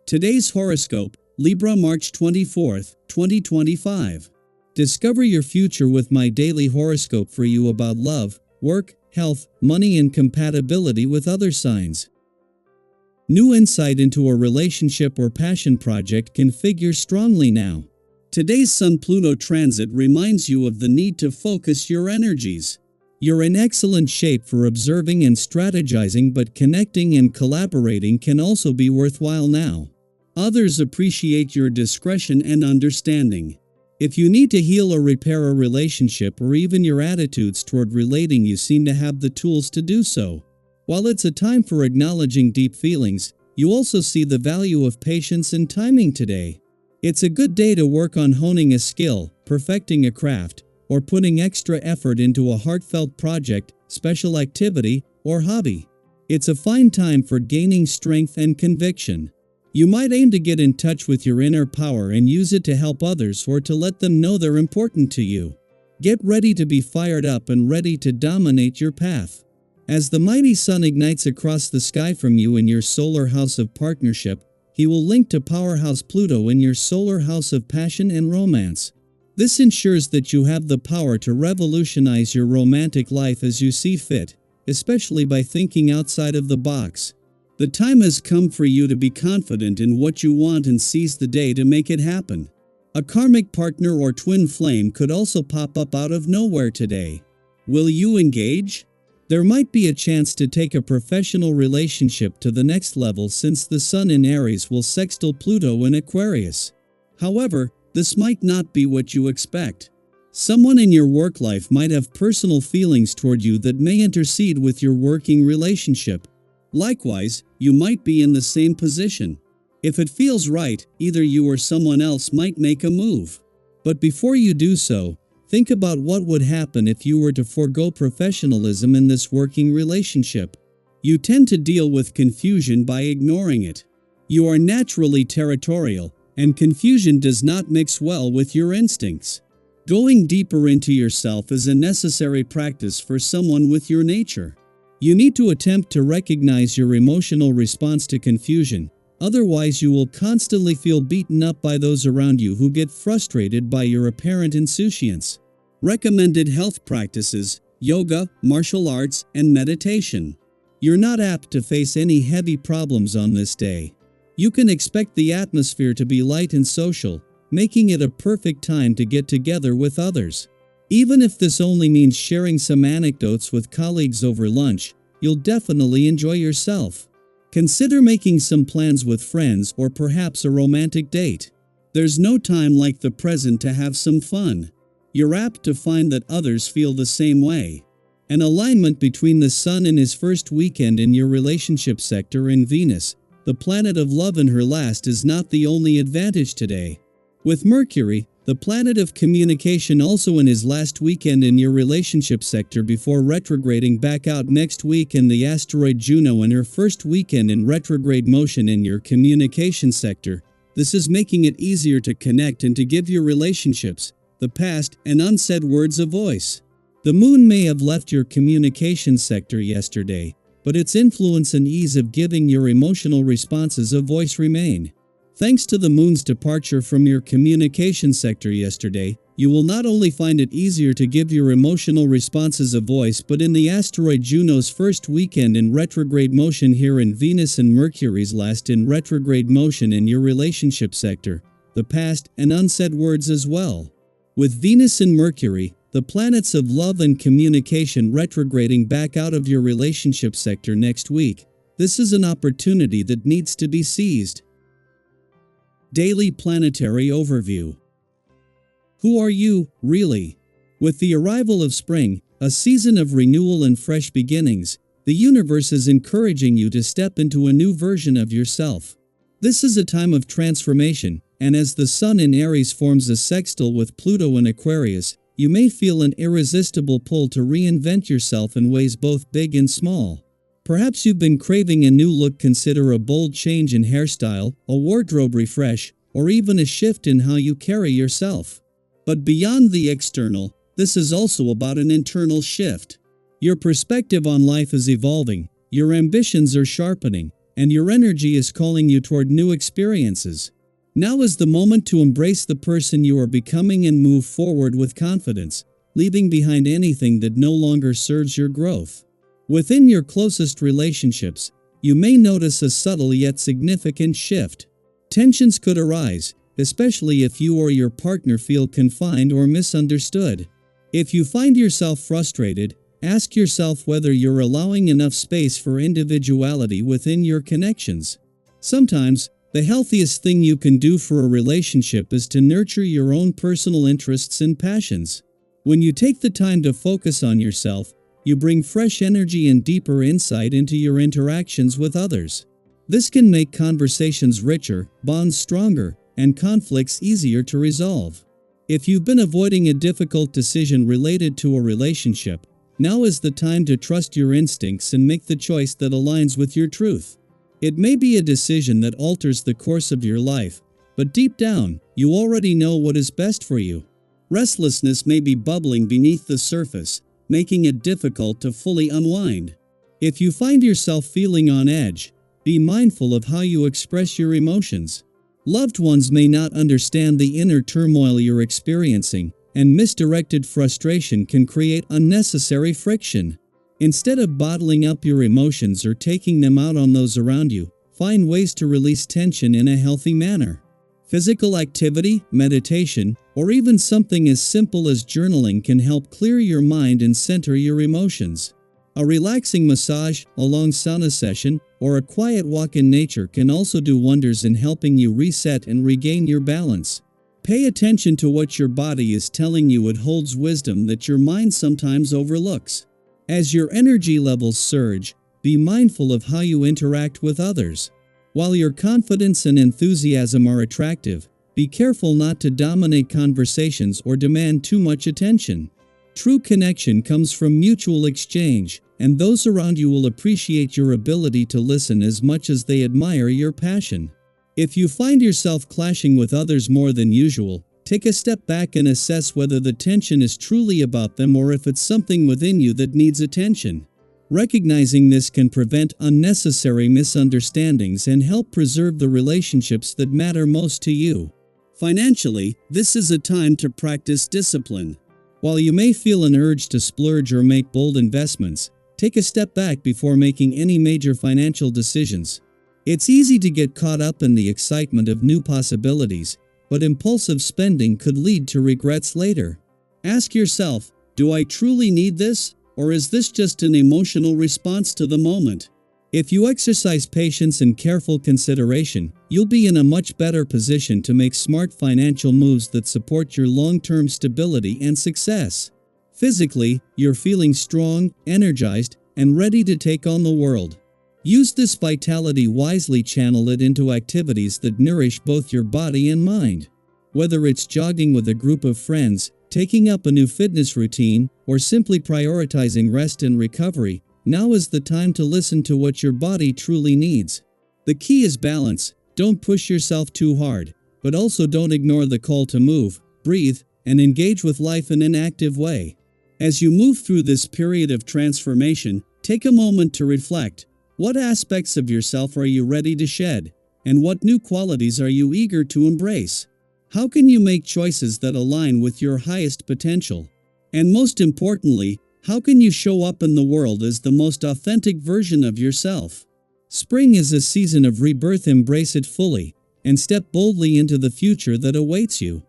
Today's horoscope, Libra March 24th, 2025. Discover your future with my daily horoscope for you about love, work, health, money and compatibility with other signs. New insight into a relationship or passion project can figure strongly now. Today's Sun-Pluto transit reminds you of the need to focus your energies. You're in excellent shape for observing and strategizing, but connecting and collaborating can also be worthwhile now. Others appreciate your discretion and understanding. If you need to heal or repair a relationship or even your attitudes toward relating, you seem to have the tools to do so. While it's a time for acknowledging deep feelings, you also see the value of patience and timing today. It's a good day to work on honing a skill, perfecting a craft, or putting extra effort into a heartfelt project, special activity, or hobby. It's a fine time for gaining strength and conviction. You might aim to get in touch with your inner power and use it to help others or to let them know they're important to you. Get ready to be fired up and ready to dominate your path. As the mighty sun ignites across the sky from you in your solar house of partnership, he will link to powerhouse Pluto in your solar house of passion and romance. This ensures that you have the power to revolutionize your romantic life as you see fit, especially by thinking outside of the box. The time has come for you to be confident in what you want and seize the day to make it happen. A karmic partner or twin flame could also pop up out of nowhere today. Will you engage? There might be a chance to take a professional relationship to the next level, since the Sun in Aries will sextile Pluto in Aquarius. However, this might not be what you expect. Someone in your work life might have personal feelings toward you that may intercede with your working relationship. Likewise, you might be in the same position. If it feels right, either you or someone else might make a move. But before you do so, think about what would happen if you were to forego professionalism in this working relationship. You tend to deal with confusion by ignoring it. You are naturally territorial, and confusion does not mix well with your instincts. Going deeper into yourself is a necessary practice for someone with your nature. You need to attempt to recognize your emotional response to confusion, otherwise you will constantly feel beaten up by those around you who get frustrated by your apparent insouciance. Recommended health practices: yoga, martial arts, and meditation. You're not apt to face any heavy problems on this day. You can expect the atmosphere to be light and social, making it a perfect time to get together with others. Even if this only means sharing some anecdotes with colleagues over lunch, you'll definitely enjoy yourself. Consider making some plans with friends or perhaps a romantic date. There's no time like the present to have some fun. You're apt to find that others feel the same way. An alignment between the Sun in his first weekend in your relationship sector and Venus, the planet of love, in her last, is not the only advantage today. With Mercury, the planet of communication, also in his last weekend in your relationship sector before retrograding back out next week, and the asteroid Juno in her first weekend in retrograde motion in your communication sector, this is making it easier to connect and to give your relationships, the past, and unsaid words a voice. The moon may have left your communication sector yesterday, but its influence and ease of giving your emotional responses a voice remain. Thanks to the moon's departure from your communication sector yesterday, you will not only find it easier to give your emotional responses a voice, but in the asteroid Juno's first weekend in retrograde motion here in Venus and Mercury's last in retrograde motion in your relationship sector, the past, and unsaid words as well. With Venus and Mercury, the planets of love and communication, retrograding back out of your relationship sector next week, this is an opportunity that needs to be seized. Daily Planetary Overview. Who are you, really? With the arrival of spring, a season of renewal and fresh beginnings, the universe is encouraging you to step into a new version of yourself. This is a time of transformation, and as the Sun in Aries forms a sextile with Pluto in Aquarius, you may feel an irresistible pull to reinvent yourself in ways both big and small. Perhaps you've been craving a new look. Consider a bold change in hairstyle, a wardrobe refresh, or even a shift in how you carry yourself. But beyond the external, this is also about an internal shift. Your perspective on life is evolving, your ambitions are sharpening, and your energy is calling you toward new experiences. Now is the moment to embrace the person you are becoming and move forward with confidence, leaving behind anything that no longer serves your growth. Within your closest relationships, you may notice a subtle yet significant shift. Tensions could arise, especially if you or your partner feel confined or misunderstood. If you find yourself frustrated, ask yourself whether you're allowing enough space for individuality within your connections. Sometimes, the healthiest thing you can do for a relationship is to nurture your own personal interests and passions. When you take the time to focus on yourself, you bring fresh energy and deeper insight into your interactions with others. This can make conversations richer, bonds stronger, and conflicts easier to resolve. If you've been avoiding a difficult decision related to a relationship, now is the time to trust your instincts and make the choice that aligns with your truth. It may be a decision that alters the course of your life, but deep down, you already know what is best for you. Restlessness may be bubbling beneath the surface, making it difficult to fully unwind. If you find yourself feeling on edge, be mindful of how you express your emotions. Loved ones may not understand the inner turmoil you're experiencing, and misdirected frustration can create unnecessary friction. Instead of bottling up your emotions or taking them out on those around you, find ways to release tension in a healthy manner. Physical activity, meditation, or even something as simple as journaling can help clear your mind and center your emotions. A relaxing massage, a long sauna session, or a quiet walk in nature can also do wonders in helping you reset and regain your balance. Pay attention to what your body is telling you. It holds wisdom that your mind sometimes overlooks. As your energy levels surge, be mindful of how you interact with others. While your confidence and enthusiasm are attractive, be careful not to dominate conversations or demand too much attention. True connection comes from mutual exchange, and those around you will appreciate your ability to listen as much as they admire your passion. If you find yourself clashing with others more than usual, take a step back and assess whether the tension is truly about them or if it's something within you that needs attention. Recognizing this can prevent unnecessary misunderstandings and help preserve the relationships that matter most to you. Financially, this is a time to practice discipline. While you may feel an urge to splurge or make bold investments, take a step back before making any major financial decisions. It's easy to get caught up in the excitement of new possibilities, but impulsive spending could lead to regrets later. Ask yourself, do I truly need this, or is this just an emotional response to the moment? If you exercise patience and careful consideration, you'll be in a much better position to make smart financial moves that support your long-term stability and success. Physically, you're feeling strong, energized, and ready to take on the world. Use this vitality wisely. Channel it into activities that nourish both your body and mind. Whether it's jogging with a group of friends, taking up a new fitness routine, or simply prioritizing rest and recovery, now is the time to listen to what your body truly needs. The key is balance. Don't push yourself too hard, but also don't ignore the call to move, breathe, and engage with life in an active way. As you move through this period of transformation, take a moment to reflect. What aspects of yourself are you ready to shed? And what new qualities are you eager to embrace? How can you make choices that align with your highest potential? And most importantly, how can you show up in the world as the most authentic version of yourself? Spring is a season of rebirth. Embrace it fully, and step boldly into the future that awaits you.